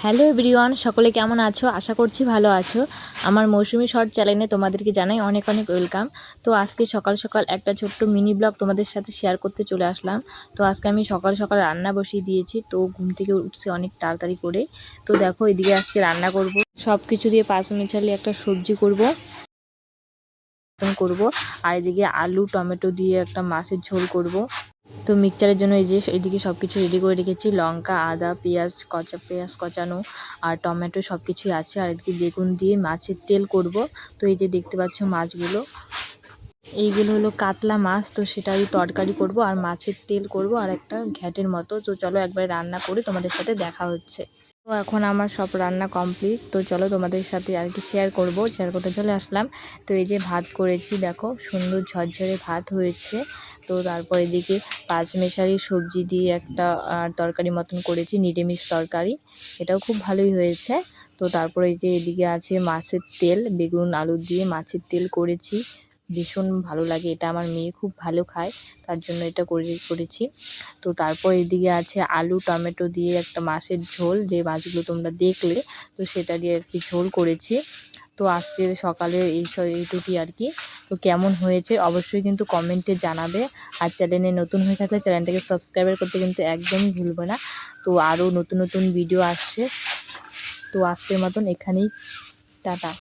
Hello everyone, সকলে কেমন আছো? আশা করছি ভালো আছো। আমার মৌসুমি শর্ট চ্যানেলে তোমাদেরকে জানাই অনেক অনেক ওয়েলকাম। তো আজকে সকাল সকাল একটা ছোট্ট মিনি ব্লগ তোমাদের সাথে শেয়ার করতে চলে আসলাম। তো আজকে আমি সকাল সকাল রান্না বসিয়ে দিয়েছি। তো ঘুম থেকে উঠছে অনেক তাড়াতাড়ি করে। তো দেখো এদিকে আজকে রান্না করব, সব কিছু দিয়ে পাঁচ মিশালি একটা সবজি করব আর এদিকে আলু টমেটো দিয়ে একটা মাছের ঝোল করব। তো মিক্সচারের জন্য এই যে এদিকে সব কিছু রেডি করে রেখেছি, লঙ্কা আদা পেঁয়াজ কচানো আর টমেটো সব কিছুই আছে। আর এদিকে বেগুন দিয়ে মাছের তেল করব। তো এই যে দেখতে পাচ্ছ মাছগুলো, এইগুলো হলো কাতলা মাছ। তো সেটারই তরকারি করব আর মাছের তেল করব আর একটা ঘ্যাটের মতো। তো চলো একবার রান্না করে তোমাদের সাথে দেখা হচ্ছে। তো এখন আমার সব রান্না কমপ্লিট। তো চলো তোমাদের সাথে আর কি শেয়ার করতে চলে আসলাম। তো এই যে ভাত করেছি, দেখো সুন্দর ঝরঝরে ভাত হয়েছে। তো তারপর এদিকে পাঁচমেশালি সবজি দিয়ে একটা তরকারি মতন করেছি, নিরামিষ তরকারি, এটাও খুব ভালোই হয়েছে। তো তারপরে এই যে এদিকে আছে মাছের তেল, বেগুন আলু দিয়ে মাছের তেল করেছি, ভীষণ ভালো লাগে এটা, আমার মেয়ে খুব ভালো খায়, তার জন্য এটা করেছি। তো তারপর এদিকে আছে আলু টমেটো দিয়ে একটা মাছের ঝোল, যে মাছগুলো তোমরা দেখলে, তো সেটা দিয়ে আর কি ঝোল করেছি। তো আজকের সকালে এইটুকুই আর কি। তো কেমন হয়েছে অবশ্যই কিন্তু কমেন্টে জানাবে। আর চ্যানেলে নতুন হয়ে থাকলে চ্যানেলটাকে সাবস্ক্রাইব করতে কিন্তু একদমই ভুলবে না। তো আরও নতুন নতুন ভিডিও আসছে। তো আজকের মতন এখানেই, টাটা।